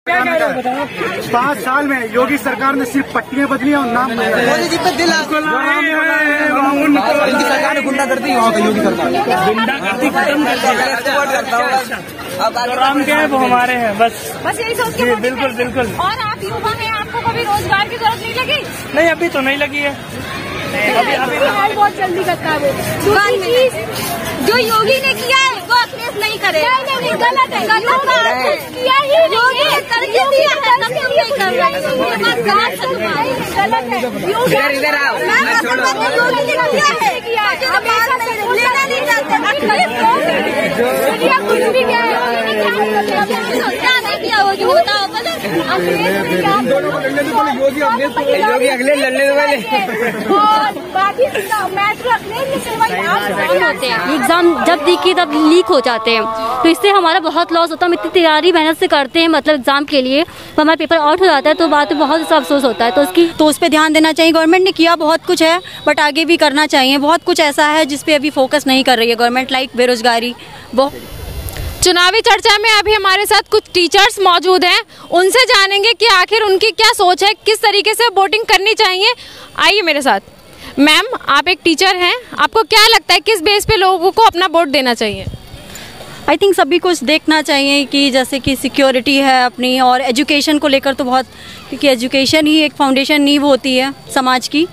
5 साल में योगी सरकार ने सिर्फ पट्टियां बदली और नाम मोदी जी पे दिल इनकी सरकार ने गुंडागर्दी योगी सरकार गुंडागर्दी काम क्या है वो हमारे हैं बस यही सोच के बिल्कुल बिल्कुल। और आप युवा हैं, आपको कभी रोजगार की जरूरत नहीं लगी? नहीं अभी तो नहीं लगी है। अभी बहुत जल्दी करता है वो। जो योगी ने किया है वो अखिलेश नहीं करे। नहीं गलत है, गलत किया ही योगी ने करके दिया है, नहीं कर रहा है। गलत है। इधर आओ, योगी ने किया है, लेना नहीं चाहते। कुछ भी क्या है, क्या नहीं किया वो जो होता है योगी अगले लड़ने वाले एग्जाम जब देखिए तब लीक हो जाते हैं, तो इससे हमारा बहुत लॉस होता है। हम इतनी तैयारी मेहनत से करते हैं मतलब एग्जाम के लिए, तो हमारा पेपर आउट हो जाता है तो बात में बहुत अफसोस होता है। तो उस पर ध्यान देना चाहिए। गवर्नमेंट ने किया बहुत कुछ है बट आगे भी करना चाहिए। बहुत कुछ ऐसा है जिस पे अभी फोकस नहीं कर रही है गवर्नमेंट, लाइक बेरोजगारी। चुनावी चर्चा में अभी हमारे साथ कुछ टीचर्स मौजूद हैं, उनसे जानेंगे कि आखिर उनकी क्या सोच है, किस तरीके से वोटिंग करनी चाहिए। आइए मेरे साथ। मैम, आप एक टीचर हैं, आपको क्या लगता है किस बेस पे लोगों को अपना वोट देना चाहिए? आई थिंक सभी कुछ देखना चाहिए कि जैसे कि सिक्योरिटी है अपनी, और एजुकेशन को लेकर तो बहुत, क्योंकि एजुकेशन ही एक फाउंडेशन नींव होती है समाज की,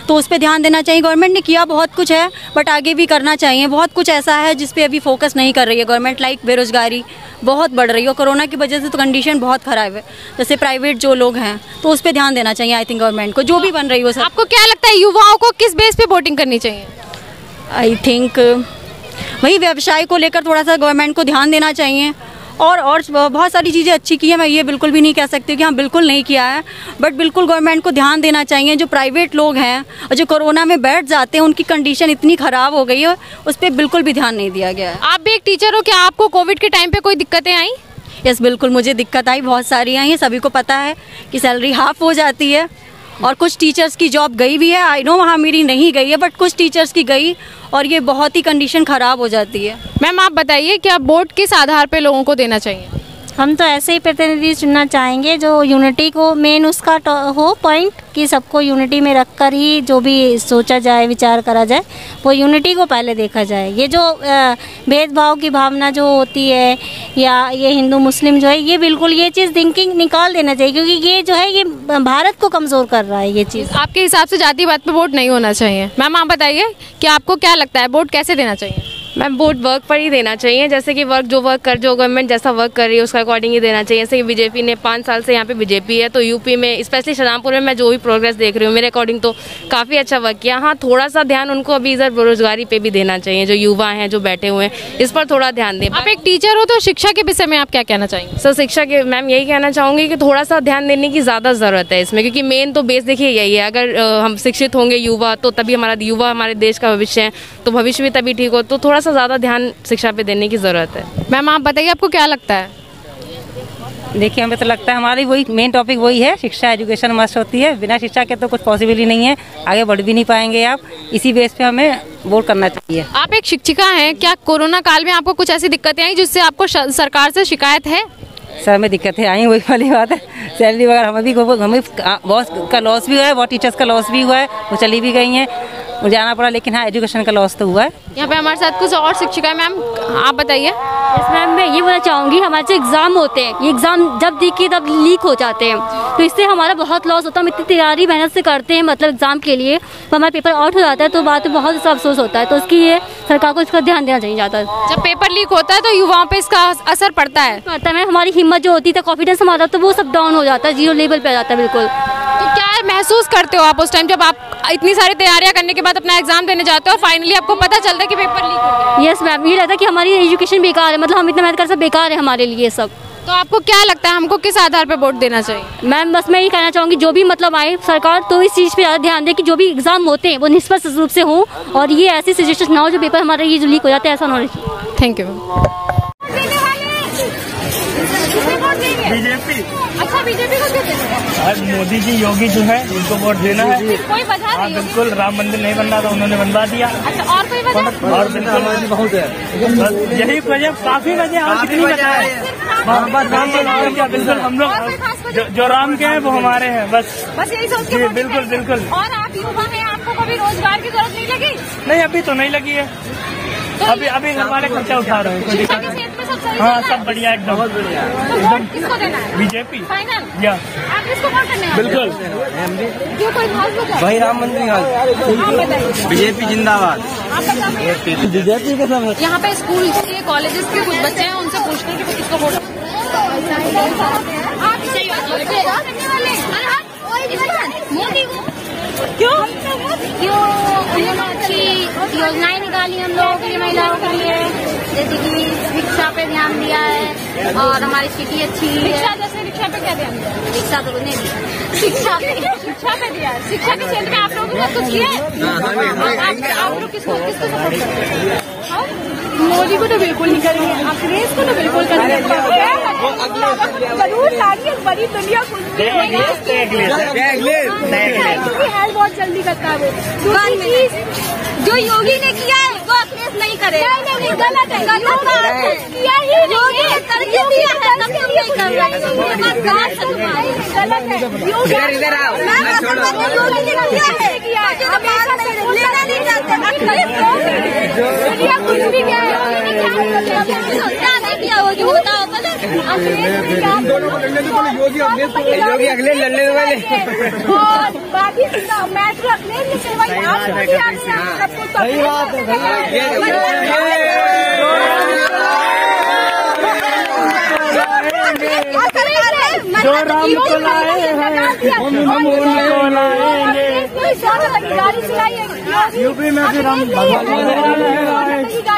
तो उस पर ध्यान देना चाहिए। गवर्नमेंट ने किया बहुत कुछ है बट आगे भी करना चाहिए। बहुत कुछ ऐसा है जिस पे अभी फोकस नहीं कर रही है गवर्नमेंट, लाइक बेरोजगारी बहुत बढ़ रही है और कोरोना की वजह से तो कंडीशन बहुत ख़राब है। जैसे प्राइवेट जो लोग हैं तो उस पर ध्यान देना चाहिए आई थिंक गवर्नमेंट को, जो भी बन रही हो। सर आपको क्या लगता है युवाओं को किस बेस पे वोटिंग करनी चाहिए? आई थिंक वही व्यवसाय को लेकर थोड़ा सा गवर्नमेंट को ध्यान देना चाहिए, और बहुत सारी चीज़ें अच्छी की है। मैं ये बिल्कुल भी नहीं कह सकती कि हाँ बिल्कुल नहीं किया है, बट बिल्कुल गवर्नमेंट को ध्यान देना चाहिए। जो प्राइवेट लोग हैं और जो कोरोना में बैठ जाते हैं उनकी कंडीशन इतनी ख़राब हो गई है, उस पर बिल्कुल भी ध्यान नहीं दिया गया है। आप भी एक टीचर हो, क्या आपको कोविड के टाइम पे कोई दिक्कतें आई? यस बिल्कुल, मुझे दिक्कत आई, बहुत सारी आई हैं। सभी को पता है कि सैलरी हाफ हो जाती है और कुछ टीचर्स की जॉब गई भी है। आई नो वहाँ मेरी नहीं गई है बट कुछ टीचर्स की गई, और ये बहुत ही कंडीशन ख़राब हो जाती है। मैम, आप बताइए क्या वोट किस आधार पे लोगों को देना चाहिए? हम तो ऐसे ही प्रतिनिधि चुनना चाहेंगे जो यूनिटी को मेन उसका हो पॉइंट, कि सबको यूनिटी में रखकर ही जो भी सोचा जाए विचार करा जाए वो यूनिटी को पहले देखा जाए। ये जो भेदभाव की भावना जो होती है या ये हिंदू मुस्लिम जो है, ये बिल्कुल ये चीज़ थिंकिंग निकाल देना चाहिए, क्योंकि ये जो है ये भारत को कमज़ोर कर रहा है ये चीज़। आपके हिसाब से जातिवाद पे वोट नहीं होना चाहिए। मैम, आप बताइए कि आपको क्या लगता है वोट कैसे देना चाहिए? मैम, वोट वर्क पर ही देना चाहिए। जैसे कि जो गवर्नमेंट जैसा वर्क कर रही है उसका अकॉर्डिंग ही देना चाहिए। जैसे कि बीजेपी ने 5 साल से यहाँ पे बीजेपी है, तो यूपी में स्पेशली शाहजहांपुर में मैं जो भी प्रोग्रेस देख रही हूँ मेरे अकॉर्डिंग तो काफ़ी अच्छा वर्क किया। हाँ, थोड़ा सा ध्यान उनको अभी इधर बेरोजगारी पे भी देना चाहिए। जो युवा हैं जो बैठे हुए हैं इस पर थोड़ा ध्यान दें। आप एक टीचर हो तो शिक्षा के विषय में आप क्या कहना चाहेंगे? सर, शिक्षा के मैम यही कहना चाहूँगी कि थोड़ा सा ध्यान देने की ज़्यादा ज़रूरत है इसमें, क्योंकि मेन तो बेस देखिए यही है। अगर हम शिक्षित होंगे युवा तो तभी हमारे देश का भविष्य है, तो भविष्य भी तभी ठीक हो। तो थोड़ा सा ज़्यादा ध्यान शिक्षा पे देने की ज़रूरत है। मैम, आप बताइए आपको क्या लगता है? देखिए, हमें तो लगता है हमारी वही मेन टॉपिक वही है, शिक्षा एजुकेशन मस्ट होती है। बिना शिक्षा के तो कुछ पॉसिबल ही नहीं है, आगे बढ़ भी नहीं पाएंगे आप। इसी बेस पे हमें वोट करना चाहिए। आप एक शिक्षिका हैं, क्या कोरोना काल में आपको कुछ ऐसी दिक्कतें आई जिससे आपको सरकार से शिकायत है? सर, हमें दिक्कतें आई, वही वाली बात है। सैलरी वगैरह हमें बहुत का लॉस भी हुआ है, बहुत टीचर्स का लॉस भी हुआ है, वो चली भी गई हैं, मुझे जाना पड़ा। लेकिन हाँ, एजुकेशन का लॉस तो हुआ है। यहाँ पे हमारे साथ कुछ और शिक्षिका है। मैम, आप बताइए। मैम, मैं ये बोलना चाहूँगी, हमारे जो एग्ज़ाम होते हैं ये एग्ज़ाम जब देखिए तब लीक हो जाते हैं, तो इससे हमारा बहुत लॉस होता है। हम इतनी तैयारी मेहनत से करते हैं मतलब एग्ज़ाम के लिए, तो हमारा पेपर आउट हो जाता है तो बात में बहुत अफसोस होता है। तो इसकी ये सरकार को इसका ध्यान देना चाहिए ज़्यादा। जब पेपर लीक होता है तो युवाओं पे इसका असर पड़ता है। मैम, हमारी हिम्मत जो होती है, कॉन्फिडेंस हमारा, तो वो सब डाउन हो जाता है, 0 लेवल पे आ जाता है बिल्कुल। तो क्या महसूस करते हो आप उस टाइम जब आप इतनी सारी तैयारियां करने के बाद अपना एग्जाम देने जाते हो और फाइनली आपको पता चलता है कि पेपर लीक हो गया? यस मैम, ये रहता है कि हमारी एजुकेशन बेकार है, मतलब हम इतना मेहनत कर सब बेकार है हमारे लिए सब। तो आपको क्या लगता है हमको किस आधार पर वोट देना चाहिए? मैम, बस मैं ये कहना चाहूँगी जो भी मतलब आए सरकार तो इस चीज़ पे ज़्यादा ध्यान दे कि जो भी एग्जाम होते हैं वो निष्पक्ष रूप से हों, और ये ऐसी सिचुएशन ना हो जो पेपर हमारा ये जो लीक हो जाता है, ऐसा ना हो। Thank you. बीजेपी। अच्छा, बीजेपी को क्यों देना? आज मोदी जी योगी जो है उनको वोट देना है। कोई वजह नहीं? बिल्कुल, राम मंदिर नहीं बन रहा था, उन्होंने बनवा दिया। अच्छा, और कोई वजह? और बिल्कुल बहुत है, यही वजह, काफी वजह, और कितनी वजह है। बिल्कुल हम लोग जो राम के हैं वो हमारे हैं, बस यही सोच के बिल्कुल बिल्कुल। और आप युवा हैं, आपको कभी रोजगार की जरूरत नहीं लगी? नहीं, अभी तो नहीं लगी है। अभी घर वाले खर्चा उठा रहे हैं, कोई दिक्कत नहीं। हाँ, सब बढ़िया एकदम। एकदम किसको देना है? BJP final. या आप किसको वोट करने वाले? बिल्कुल। क्यों, कोई खास वजह? भाई राम मंदिर आप बताइए। बीजेपी जिंदाबाद। आप बताइए। बीजेपी के सब यहाँ पे स्कूल के कॉलेजेस के कुछ बच्चे हैं, उनसे पूछते हैं कि किसको वोट। आप सही करने वाले मोदी को क्यों? उन्होंने अच्छी योजनाएं निकाली हम लोगों के लिए, महिलाओं के लिए, जैसे कि शिक्षा पे ध्यान दिया है और हमारी सिटी अच्छी है। शिक्षा जैसे शिक्षा पे क्या ध्यान दिया? शिक्षा तो नहीं दिया, शिक्षा पे दिया है। शिक्षा के क्षेत्र में आप लोगों ने कुछ किया है? आप लोग किसको सपोर्ट करते हैं? मोदी को तो बिल्कुल नहीं करेंगे, अखिलेश को तो बिल्कुल करेंगे। जरूर लाइए, बड़ी दुनिया हेल्प बहुत जल्दी करता है वो। जो योगी ने किया है वो अखिलेश नहीं करे। नहीं, गलत है, किया ही योगी ने करके दिया है, तब क्यों नहीं कर रहा है? गलत है। योगी ने किया है, लेना नहीं चाहते। कुछ भी क्या है, क्या नहीं किया वो जो होता है योगी अगले लड़ने वाले और बाकी मेट्रो अखिलेश ने करवाई। जो राम को लाए हैं हम उनको लाएंगे। यूपी में फिर हम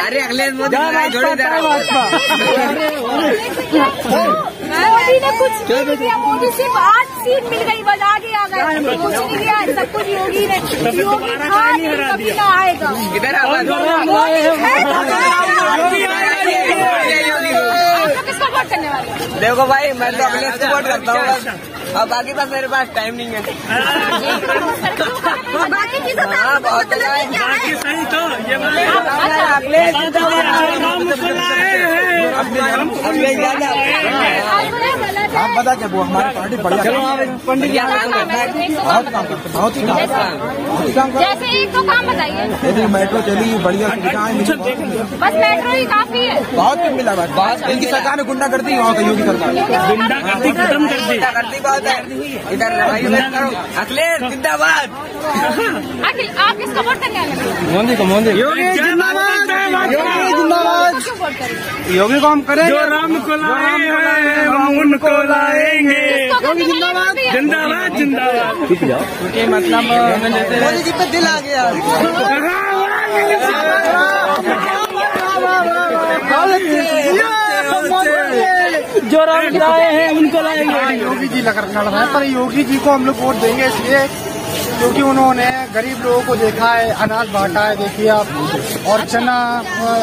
अरे अखिलेश मोदी ने कुछ नहीं किया। मोदी सिर्फ 8 सीट मिल गई, बस आगे आ गए। कुछ नहीं किया, सब कुछ योगी ने। योगी कभी ना आएगा। इधर किसको वोट करने वाले? देखो भाई, मैं तो अखिलेश को वोट करता हूँ, और बाकी बस मेरे पास टाइम नहीं है। हाँ, बहुत सही तो ये आप बता क्या वो हमारी पार्टी बढ़िया पंडित बहुत काम करते, बहुत ही काम करते। जैसे एक दो काम बताइए। मेट्रो चली, बढ़िया सुविधाएं मिली, बस मेट्रो ही काफी है। बहुत कुछ मिला। बात इनकी सरकार ने गुंडा करती है, वहाँ का योगी सरकार गुंडागर्दी खत्म कर दी। करती बहुत है इधर। अखिलेश जिंदाबाद। आप किसको वोट करने वाले? मोदी को। मोदी योगी जिंदाबाद, योगी जिंदाबाद। क्यों वोट करेंगे? योगी को हम करेंगे। जो राम को लाए हैं हम उनको लाएंगे। जिंदाबाद जिंदाबाद जिंदाबाद। क्योंकि मतलब मोदी जी पे दिल आ गया। जो राम लाए हैं उनको लाएंगे। योगी जी लड़ रहा है, पर योगी जी को हम लोग वोट देंगे इसलिए क्योंकि उन्होंने गरीब लोगों को देखा है, अनाज बांटा है, देखिए आप, और चना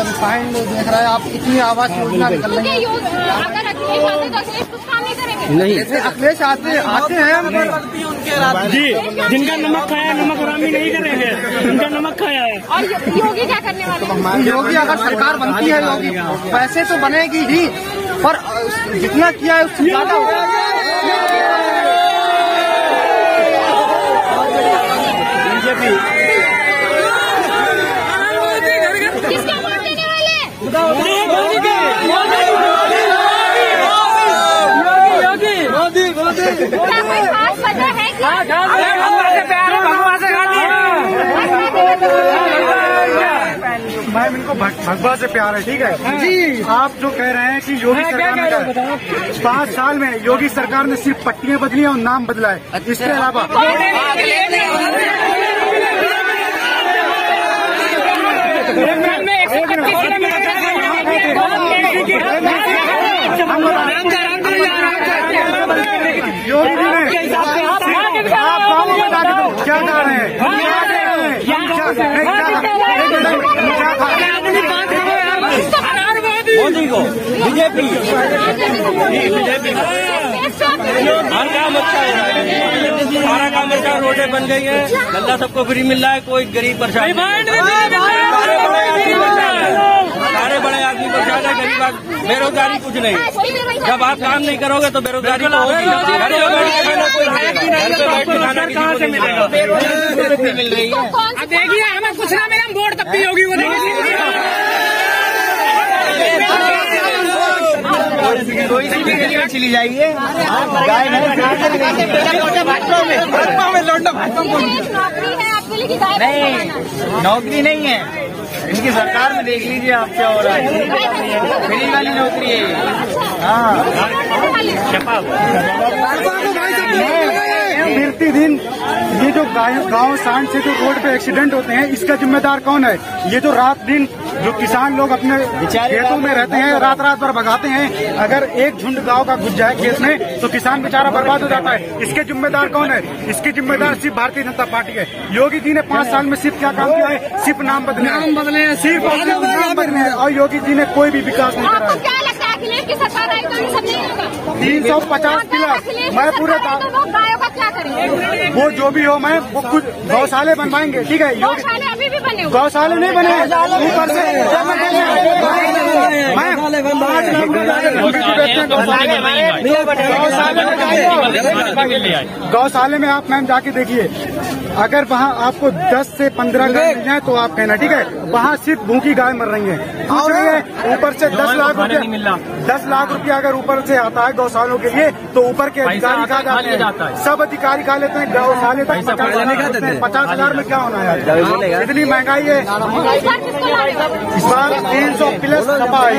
रिफाइंड देख रहा है आप, इतनी आवास योजना निकल रही है। अगर अखिलेश आते तो अखिलेश कुछ काम नहीं करेंगे। नहीं, अखिलेश आते हैं जी, जिनका नमक खाया नमक हरामी नहीं करेंगे, जिनका नमक खाया है। और योगी क्या करने वाले? योगी अगर सरकार बनती है, योगी पैसे तो बनेगी ही, पर जितना किया है उससे ज्यादा होगा। किसका वोट देने वाले? क्या कोई खास वजह है कि मैम इनको भगवा से प्यार है, ठीक है जी। आप जो कह रहे हैं कि योगी सरकार ने 5 साल में योगी सरकार ने सिर्फ पट्टियां बदली और नाम बदला है, इसके अलावा योगी जी ने आप गाँव में क्या कह रहे हैं? मोदी को बीजेपी हर काम अच्छा हो रहा है, सारा काम अच्छा, रोडें बन गई है, गल्ला सबको फ्री मिल रहा है, कोई गरीब परेशान सारे बड़े आदमी परेशान है, गरीब बेरोजगारी कुछ नहीं। जब आप काम नहीं करोगे तो बेरोजगारी तो होगी। घर पे बैठ के खाना कोई नहीं देगा। घर पे बैठ के खाना कहाँ से मिलेगा? मिल रही है। अब देखिए हमें कुछ ना मिला, वोट तब भी होगी वो कोई सी भी चली जाइए। नहीं, नौकरी नहीं है इनकी सरकार में। देख लीजिए आप क्या हो रहा है, फ्री वाली नौकरी है। हाँ, गिरती दिन ये जो गांव सांड से जो रोड पे एक्सीडेंट होते हैं, इसका जिम्मेदार कौन है? ये जो रात दिन जो किसान लोग अपने खेतों में रहते हैं, रात भर भगाते हैं, अगर एक झुंड गांव का घुस जाए खेत में तो किसान बेचारा बर्बाद हो जाता है। इसके जिम्मेदार कौन है? इसकी जिम्मेदार सिर्फ भारतीय जनता पार्टी है। योगी जी ने 5 साल में सिर्फ क्या काम किया है? सिर्फ नाम बदले, सिर्फ नाम बदले हैं, और योगी जी ने कोई भी विकास नहीं करा है। 350 प्लस मैं पूरे वो जो भी हो, मैं वो कुछ गौशाले बनवाएंगे, ठीक है? अभी भी बने गौशाले नहीं बने ऊपर से गौशाले में आप मैम जाके देखिए, अगर वहाँ आपको 10 से 15 गाय मिल जाए तो आप कहना, ठीक है? वहाँ सिर्फ भूखी गाय मर रही है, ऊपर से 10 लाख रुपया 10 लाख रुपया अगर ऊपर से आता है गौशालों के लिए, तो ऊपर के अधिकारी खा जाते हैं, सब अधिकारी खा लेते हैं। गौशाले तक 50,000 में क्या होना है? इतनी महंगाई है। इस बार 300 प्लस सपा है।